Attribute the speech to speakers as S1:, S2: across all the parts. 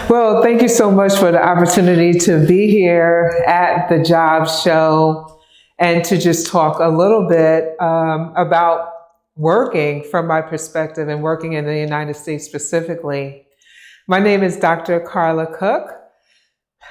S1: Well, thank you so much for the opportunity to be here at the job show and to just talk a little bit about working from my perspective and working in the United States specifically. My name is Dr. Carla Cooke.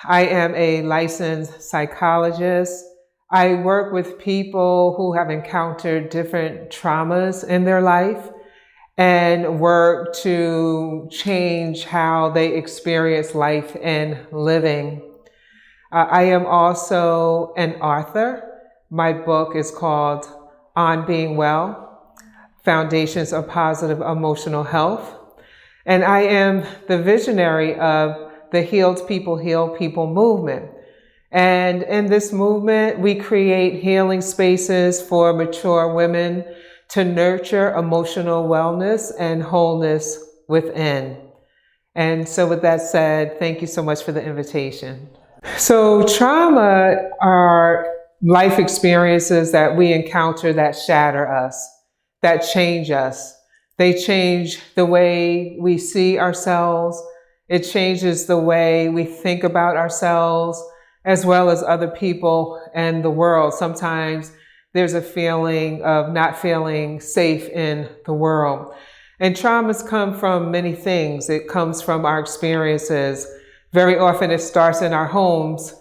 S1: I am a licensed psychologist. I work with people who have encountered different traumas in their life and work to change how they experience life and living. I am also an author. My book is called On Being Well, Foundations of Positive Emotional Health. And I am the visionary of the Healed People Heal People movement. And in this movement, we create healing spaces for mature women to nurture emotional wellness and wholeness within. And so with that said, thank you so much for the invitation. So trauma are life experiences that we encounter that shatter us, that change us. They change the way we see ourselves. It changes the way we think about ourselves, as well as other people and the world. Sometimes there's a feeling of not feeling safe in the world. And traumas come from many things. It comes from our experiences. Very often it starts in our homes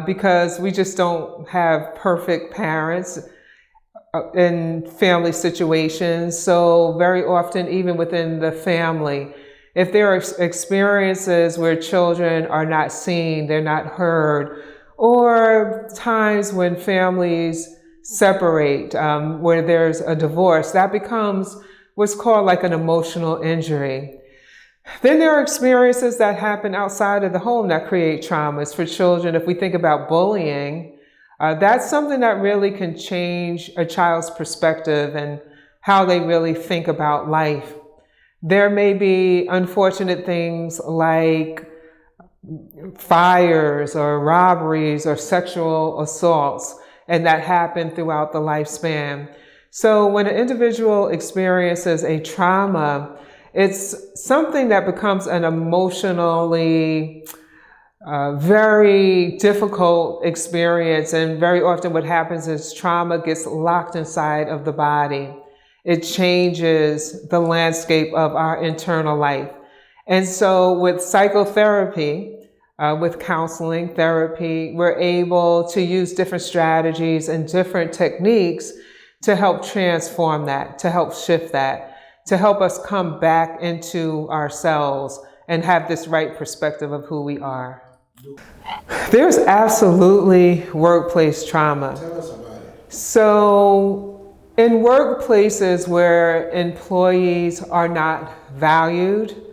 S1: because we just don't have perfect parents in family situations. So very often, even within the family, if there are experiences where children are not seen, they're not heard, or times when families separate, where there's a divorce, that becomes what's called like an emotional injury. Then there are experiences that happen outside of the home that create traumas for children. If we think about bullying, that's something that really can change a child's perspective and how they really think about life. There may be unfortunate things like fires or robberies or sexual assaults, and that happen throughout the lifespan. So when an individual experiences a trauma, it's something that becomes an emotionally very difficult experience. And very often what happens is trauma gets locked inside of the body. It changes the landscape of our internal life. And so with psychotherapy, with counseling, therapy, we're able to use different strategies and different techniques to help transform that, to help shift that, to help us come back into ourselves and have this right perspective of who we are. There's absolutely workplace trauma.
S2: Tell us about it.
S1: So in workplaces where employees are not valued,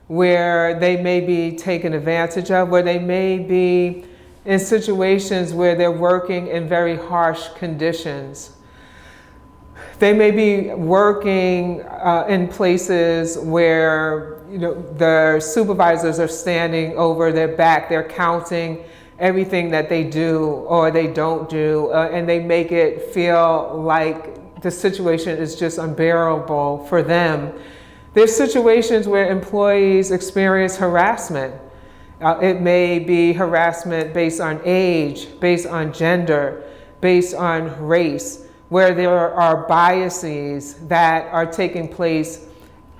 S1: where they may be taken advantage of, where they may be in situations where they're working in very harsh conditions. They may be working in places where the supervisors are standing over their back. They're counting everything that they do or they don't do, and they make it feel like the situation is just unbearable for them. There's situations where employees experience harassment. It may be harassment based on age, based on gender, based on race, where there are biases that are taking place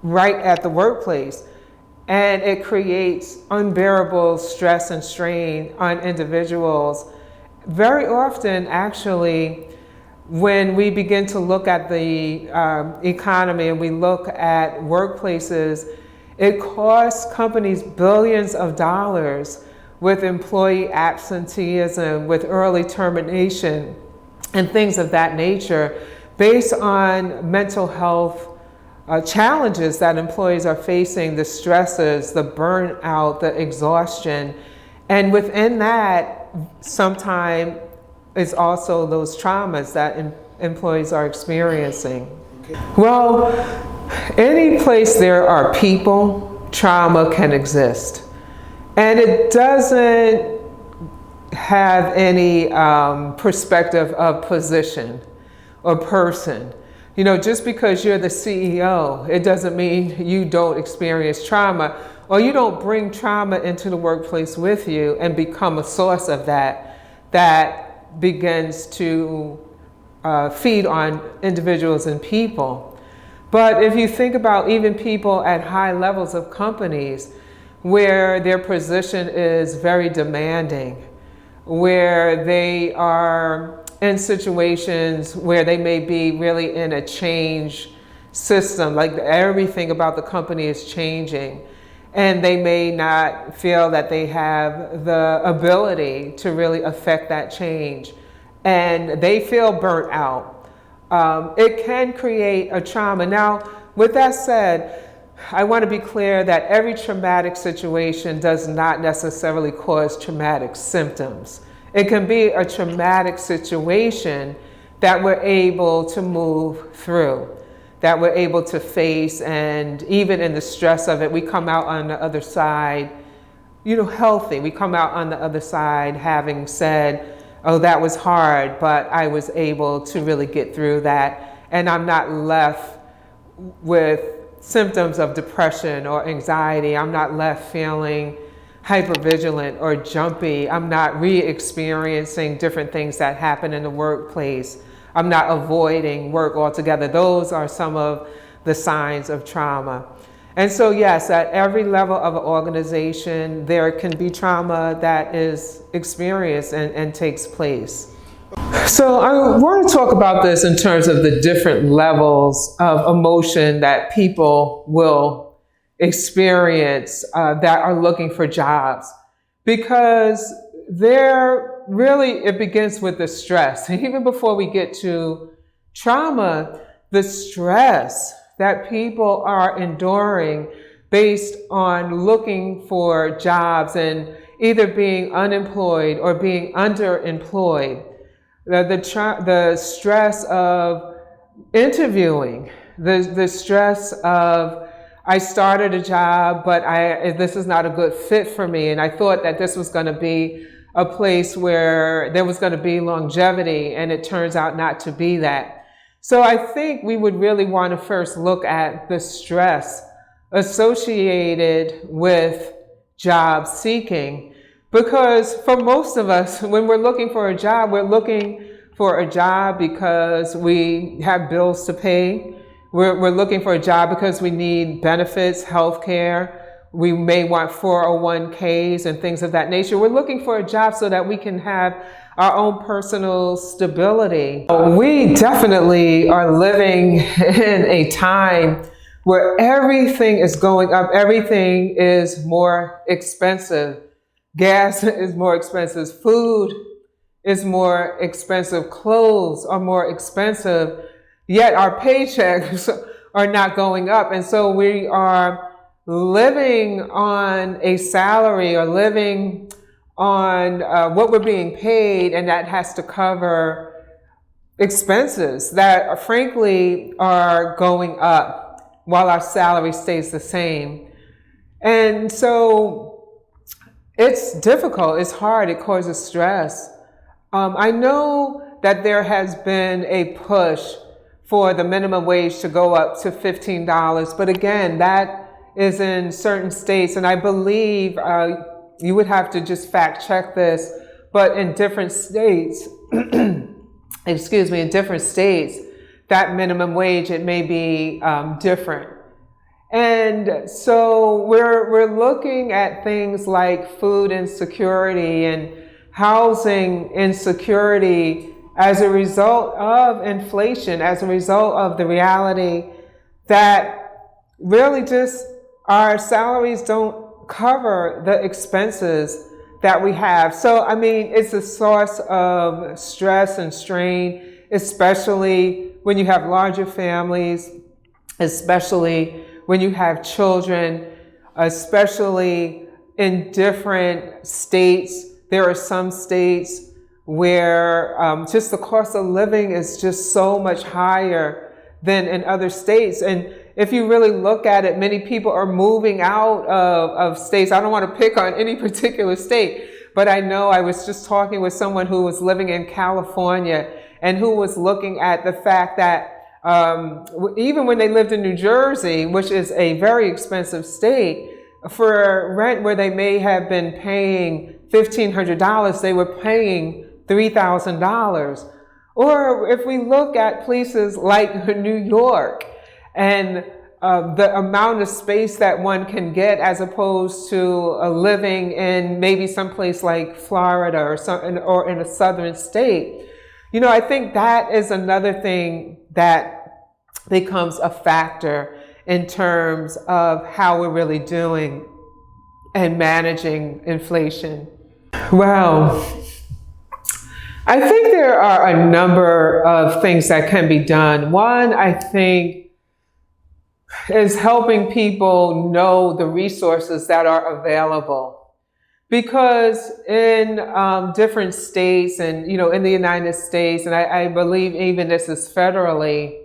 S1: right at the workplace. And it creates unbearable stress and strain on individuals. Very often, actually, when we begin to look at the economy and we look at workplaces, it costs companies billions of dollars with employee absenteeism, with early termination, and things of that nature, based on mental health challenges that employees are facing, the stresses, the burnout, the exhaustion. And within that, sometimes it's also those traumas that employees are experiencing.
S2: Okay.
S1: Well, any place there are people, trauma can exist. And it doesn't have any perspective of position or person. Just because you're the CEO, it doesn't mean you don't experience trauma. or you don't bring trauma into the workplace with you and become a source of that begins to feed on individuals and people. But if you think about even people at high levels of companies where their position is very demanding, where they are in situations where they may be really in a change system, like everything about the company is changing, and they may not feel that they have the ability to really affect that change, and they feel burnt out. It can create a trauma. Now, with that said, I want to be clear that every traumatic situation does not necessarily cause traumatic symptoms. It can be a traumatic situation that we're able to move through, that we're able to face, and even in the stress of it, we come out on the other side, healthy. We come out on the other side having said, oh, that was hard, but I was able to really get through that, and I'm not left with symptoms of depression or anxiety. I'm not left feeling hypervigilant or jumpy. I'm not re-experiencing different things that happen in the workplace. I'm not avoiding work altogether. Those are some of the signs of trauma. And so yes, at every level of an organization, there can be trauma that is experienced and takes place. So I want to talk about this in terms of the different levels of emotion that people will experience that are looking for jobs, because it begins with the stress. And even before we get to trauma, the stress that people are enduring based on looking for jobs and either being unemployed or being underemployed. The stress of interviewing, the stress of, I started a job, but this is not a good fit for me, and I thought that this was going to be a place where there was going to be longevity, and it turns out not to be that. So I think we would really want to first look at the stress associated with job seeking, because for most of us, when we're looking for a job, we're looking for a job because we have bills to pay. We're looking for a job because we need benefits, health care. We may want 401ks and things of that nature. We're looking for a job so that we can have our own personal stability. We definitely are living in a time where everything is going up. Everything is more expensive. Gas is more expensive. Food is more expensive. Clothes are more expensive. Yet our paychecks are not going up. And so we are living on a salary or living on what we're being paid, and that has to cover expenses that frankly are going up while our salary stays the same. And so it's difficult, it's hard, it causes stress. I know that there has been a push for the minimum wage to go up to $15, but again, that is in certain states, and I believe you would have to just fact check this, but in different states, in different states, that minimum wage, it may be different. And so we're looking at things like food insecurity and housing insecurity as a result of inflation, as a result of the reality that really just our salaries don't cover the expenses that we have. So, I mean, it's a source of stress and strain, especially when you have larger families, especially when you have children, especially in different states. There are some states where just the cost of living is just so much higher than in other states. And if you really look at it, many people are moving out of states. I don't want to pick on any particular state, but I know I was just talking with someone who was living in California and who was looking at the fact that even when they lived in New Jersey, which is a very expensive state, for rent where they may have been paying $1,500, they were paying $3,000. Or if we look at places like New York and the amount of space that one can get as opposed to living in maybe someplace like Florida or in a southern state, I think that is another thing that becomes a factor in terms of how we're really doing and managing inflation. Well, I think there are a number of things that can be done. One, I think, is helping people know the resources that are available. Because in different states and, in the United States, and I believe even this is federally,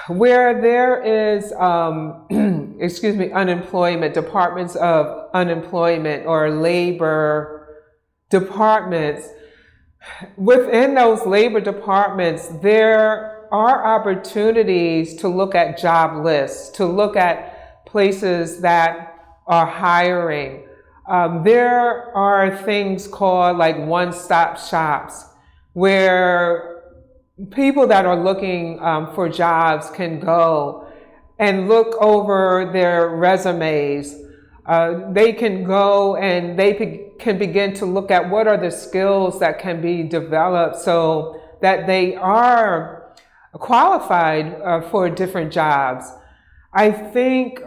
S1: where there is, unemployment, departments of unemployment or labor departments, within those labor departments, there are opportunities to look at job lists, to look at places that are hiring. There are things called like one-stop shops where people that are looking for jobs can go and look over their resumes. They can go and they can begin to look at what are the skills that can be developed so that they are qualified for different jobs. I think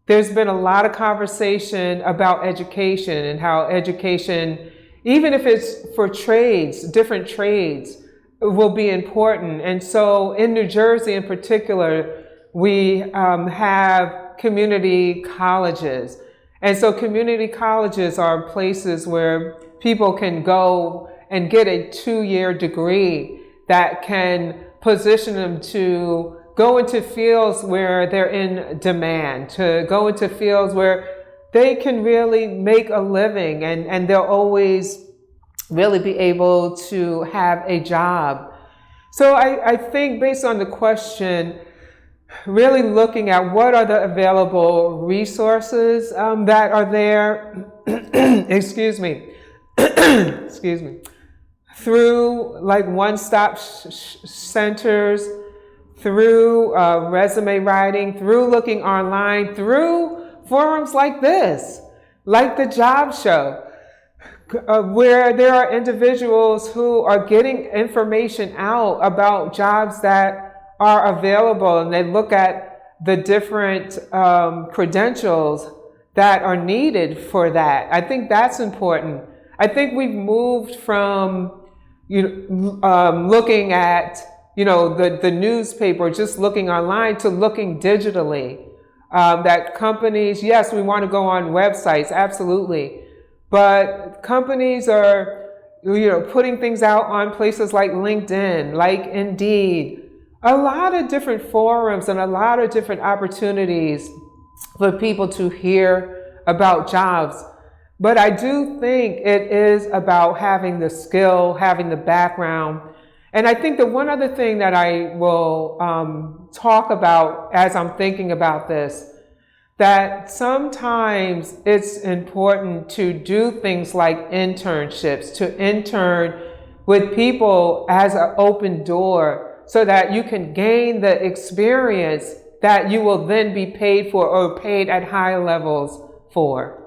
S1: there's been a lot of conversation about education and how education, even if it's for trades, different trades, will be important. And so in New Jersey in particular, we have community colleges. And so community colleges are places where people can go and get a 2-year degree that can position them to go into fields where they're in demand, to go into fields where they can really make a living and they'll always really be able to have a job. So I think based on the question, really looking at what are the available resources that are there, excuse me, through like one-stop centers, through resume writing, through looking online, through forums like this, like the Job Show, where there are individuals who are getting information out about jobs that are available, and they look at the different credentials that are needed for that. I think that's important. I think we've moved from looking at the newspaper, just looking online, to looking digitally. That companies, yes, we want to go on websites, absolutely. But companies are, putting things out on places like LinkedIn, like Indeed, a lot of different forums and a lot of different opportunities for people to hear about jobs. But I do think it is about having the skill, having the background. And I think the one other thing that I will talk about as I'm thinking about this, that sometimes it's important to do things like internships, to intern with people as an open door so that you can gain the experience that you will then be paid for or paid at high levels for.